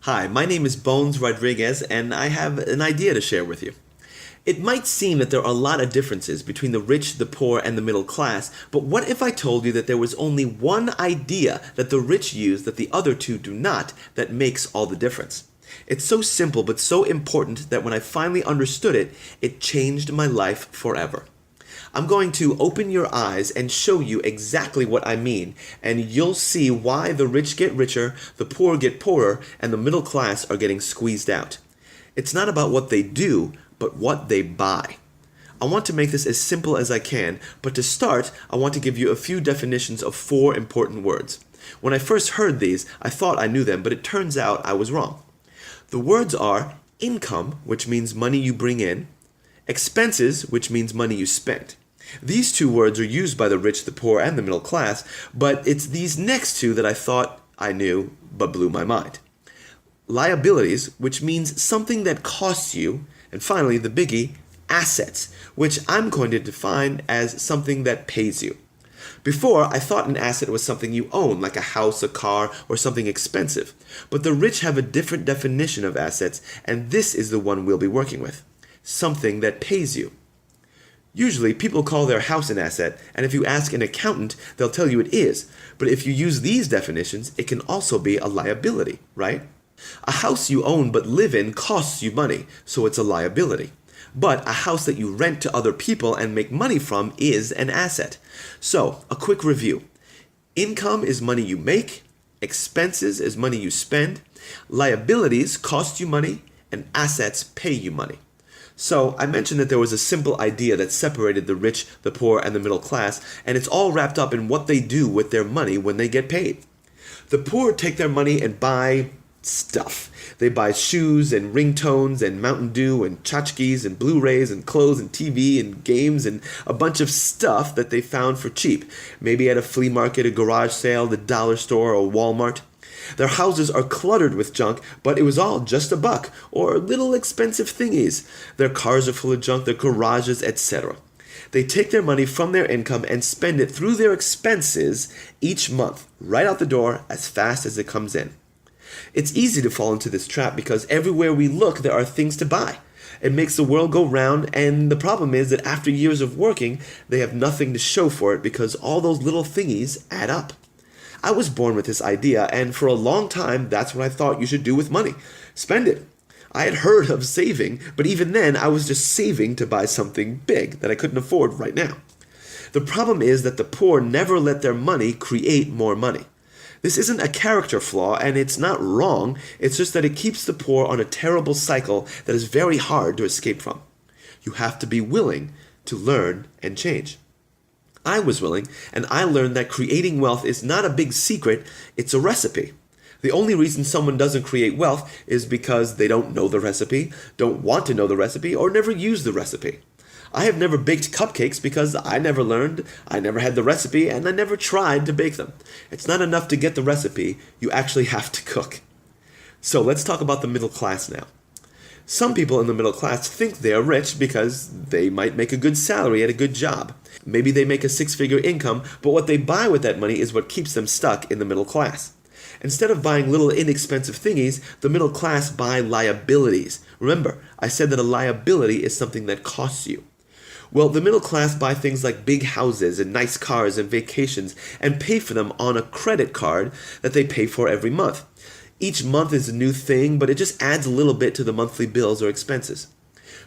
Hi, my name is Bones Rodriguez, and I have an idea to share with you. It might seem that there are a lot of differences between the rich, the poor, and the middle class, but what if I told you that there was only one idea that the rich use that the other two do not that makes all the difference? It's so simple but so important that when I finally understood it, it changed my life forever. I'm going to open your eyes and show you exactly what I mean, and you'll see why the rich get richer, the poor get poorer, and the middle class are getting squeezed out. It's not about what they do, but what they buy. I want to make this as simple as I can, but to start, I want to give you a few definitions of four important words. When I first heard these, I thought I knew them, but it turns out I was wrong. The words are income, which means money you bring in, expenses, which means money you spend. These two words are used by the rich, the poor, and the middle class, but it's these next two that I thought I knew but blew my mind. Liabilities, which means something that costs you, and finally the biggie, assets, which I'm going to define as something that pays you. Before, I thought an asset was something you own, like a house, a car, or something expensive. But the rich have a different definition of assets, and this is the one we'll be working with. Something that pays you. Usually, people call their house an asset, and if you ask an accountant, they'll tell you it is. But if you use these definitions, it can also be a liability, right? A house you own but live in costs you money, so it's a liability. But a house that you rent to other people and make money from is an asset. So, a quick review. Income is money you make, expenses is money you spend, liabilities cost you money, and assets pay you money. So, I mentioned that there was a simple idea that separated the rich, the poor, and the middle class, and it's all wrapped up in what they do with their money when they get paid. The poor take their money and buy stuff. They buy shoes and ringtones and Mountain Dew and tchotchkes and Blu-rays and clothes and TV and games and a bunch of stuff that they found for cheap. Maybe at a flea market, a garage sale, the dollar store, or Walmart. Their houses are cluttered with junk, but it was all just $1 or little expensive thingies. Their cars are full of junk, their garages, etc. They take their money from their income and spend it through their expenses each month, right out the door as fast as it comes in. It's easy to fall into this trap because everywhere we look there are things to buy. It makes the world go round, and the problem is that after years of working, they have nothing to show for it because all those little thingies add up. I was born with this idea, and for a long time, that's what I thought you should do with money. Spend it. I had heard of saving, but even then, I was just saving to buy something big that I couldn't afford right now. The problem is that the poor never let their money create more money. This isn't a character flaw, and it's not wrong, it's just that it keeps the poor on a terrible cycle that is very hard to escape from. You have to be willing to learn and change. I was willing, and I learned that creating wealth is not a big secret, it's a recipe. The only reason someone doesn't create wealth is because they don't know the recipe, don't want to know the recipe, or never use the recipe. I have never baked cupcakes because I never learned, I never had the recipe, and I never tried to bake them. It's not enough to get the recipe, you actually have to cook. So let's talk about the middle class now. Some people in the middle class think they are rich because they might make a good salary at a good job. Maybe they make a six-figure income, but what they buy with that money is what keeps them stuck in the middle class. Instead of buying little inexpensive thingies, the middle class buy liabilities. Remember, I said that a liability is something that costs you. Well, the middle class buy things like big houses and nice cars and vacations and pay for them on a credit card that they pay for every month. Each month is a new thing, but it just adds a little bit to the monthly bills or expenses.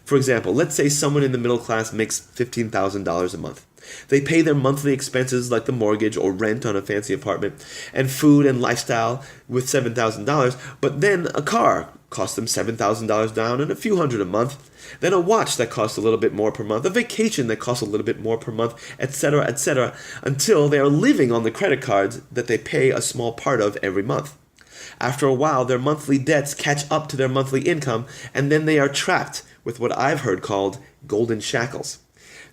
For example, let's say someone in the middle class makes $15,000 a month. They pay their monthly expenses like the mortgage or rent on a fancy apartment, and food and lifestyle with $7,000, but then a car costs them $7,000 down and a few hundred a month, then a watch that costs a little bit more per month, a vacation that costs a little bit more per month, etc., until they are living on the credit cards that they pay a small part of every month. After a while, their monthly debts catch up to their monthly income, and then they are trapped with what I've heard called golden shackles.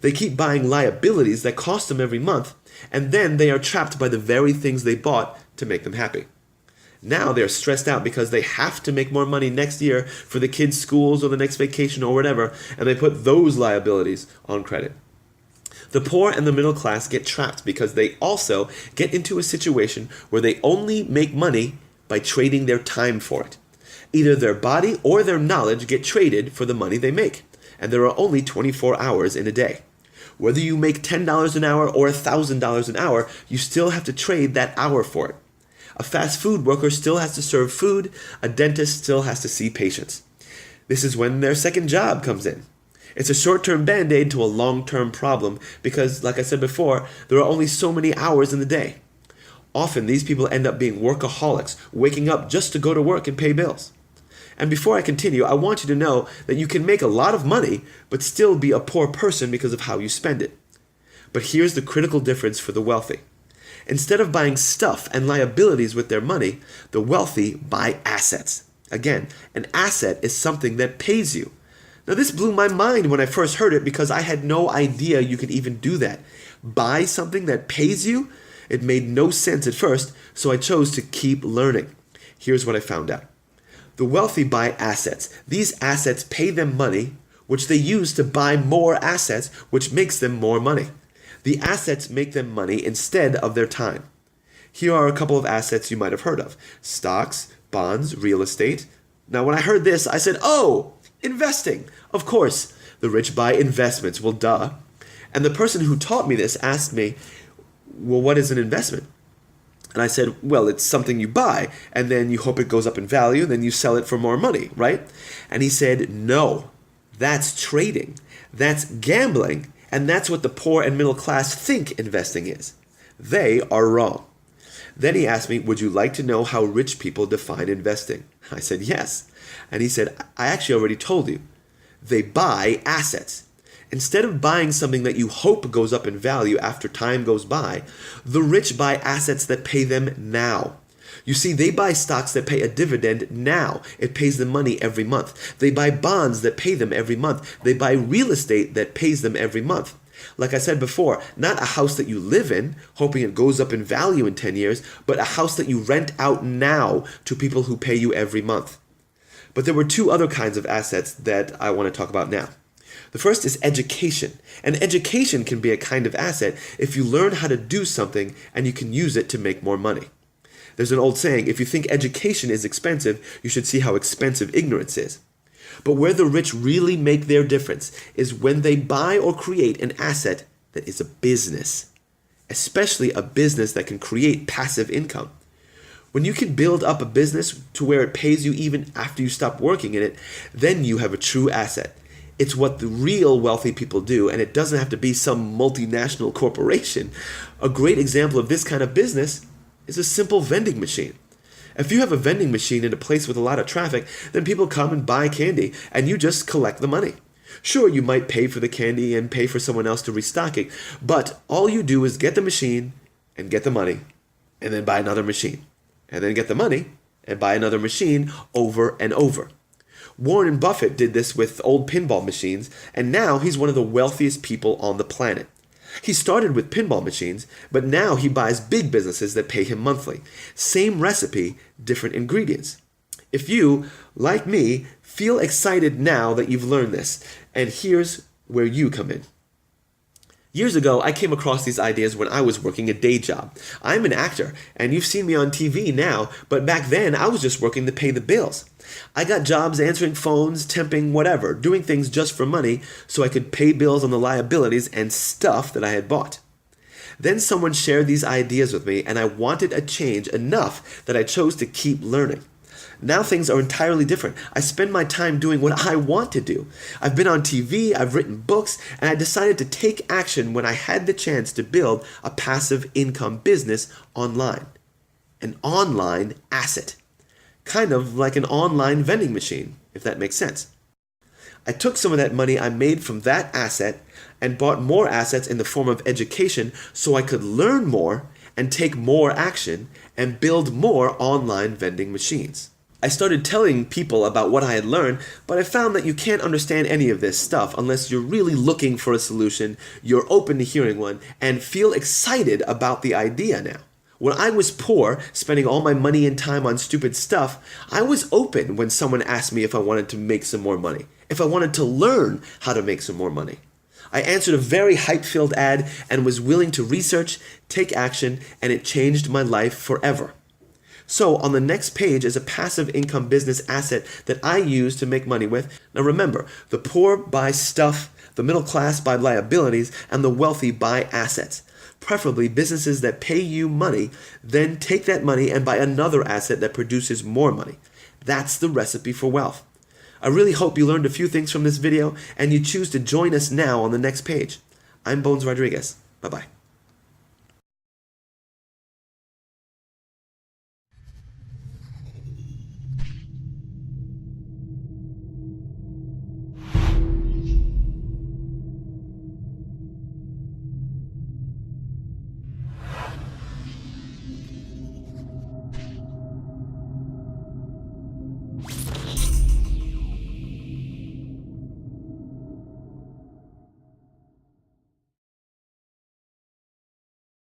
They keep buying liabilities that cost them every month, and then they are trapped by the very things they bought to make them happy. Now they're stressed out because they have to make more money next year for the kids' schools or the next vacation or whatever, and they put those liabilities on credit. The poor and the middle class get trapped because they also get into a situation where they only make money by trading their time for it. Either their body or their knowledge get traded for the money they make, and there are only 24 hours in a day. Whether you make $10 an hour or $1,000 an hour, you still have to trade that hour for it. A fast food worker still has to serve food, a dentist still has to see patients. This is when their second job comes in. It's a short-term band-aid to a long-term problem because, like I said before, there are only so many hours in the day. Often these people end up being workaholics, waking up just to go to work and pay bills. And before I continue, I want you to know that you can make a lot of money but still be a poor person because of how you spend it. But here's the critical difference for the wealthy. Instead of buying stuff and liabilities with their money, the wealthy buy assets. Again, an asset is something that pays you. Now this blew my mind when I first heard it because I had no idea you could even do that. Buy something that pays you? It made no sense at first, so I chose to keep learning. Here's what I found out. The wealthy buy assets. These assets pay them money, which they use to buy more assets, which makes them more money. The assets make them money instead of their time. Here are a couple of assets you might have heard of. Stocks, bonds, real estate. Now when I heard this, I said, oh, investing. Of course, the rich buy investments. Well, duh. And the person who taught me this asked me, well, what is an investment? And I said, well, it's something you buy, and then you hope it goes up in value, then you sell it for more money, right? And he said, no, that's trading. That's gambling, and that's what the poor and middle class think investing is. They are wrong. Then he asked me, would you like to know how rich people define investing? I said, yes. And he said, I actually already told you. They buy assets. Instead of buying something that you hope goes up in value after time goes by, the rich buy assets that pay them now. You see, they buy stocks that pay a dividend now. It pays them money every month. They buy bonds that pay them every month. They buy real estate that pays them every month. Like I said before, not a house that you live in, hoping it goes up in value in 10 years, but a house that you rent out now to people who pay you every month. But there were two other kinds of assets that I want to talk about now. The first is education. And education can be a kind of asset if you learn how to do something and you can use it to make more money. There's an old saying, if you think education is expensive, you should see how expensive ignorance is. But where the rich really make their difference is when they buy or create an asset that is a business, especially a business that can create passive income. When you can build up a business to where it pays you even after you stop working in it, then you have a true asset. It's what the real wealthy people do, and it doesn't have to be some multinational corporation. A great example of this kind of business is a simple vending machine. If you have a vending machine in a place with a lot of traffic, then people come and buy candy, and you just collect the money. Sure, you might pay for the candy and pay for someone else to restock it, but all you do is get the machine and get the money, and then buy another machine, and then get the money and buy another machine over and over. Warren Buffett did this with old pinball machines, and now he's one of the wealthiest people on the planet. He started with pinball machines, but now he buys big businesses that pay him monthly. Same recipe, different ingredients. If you, like me, feel excited now that you've learned this, and here's where you come in. Years ago, I came across these ideas when I was working a day job. I'm an actor, and you've seen me on TV now, but back then I was just working to pay the bills. I got jobs answering phones, temping, whatever, doing things just for money so I could pay bills on the liabilities and stuff that I had bought. Then someone shared these ideas with me, and I wanted a change enough that I chose to keep learning. Now things are entirely different. I spend my time doing what I want to do. I've been on TV, I've written books, and I decided to take action when I had the chance to build a passive income business online. An online asset. Kind of like an online vending machine, if that makes sense. I took some of that money I made from that asset and bought more assets in the form of education so I could learn more and take more action and build more online vending machines. I started telling people about what I had learned, but I found that you can't understand any of this stuff unless you're really looking for a solution, you're open to hearing one, and feel excited about the idea now. When I was poor, spending all my money and time on stupid stuff, I was open when someone asked me if I wanted to make some more money, if I wanted to learn how to make some more money. I answered a very hype-filled ad and was willing to research, take action, and it changed my life forever. So on the next page is a passive income business asset that I use to make money with. Now remember, the poor buy stuff, the middle class buy liabilities, and the wealthy buy assets. Preferably businesses that pay you money, then take that money and buy another asset that produces more money. That's the recipe for wealth. I really hope you learned a few things from this video and you choose to join us now on the next page. I'm Bones Rodriguez. Bye-bye.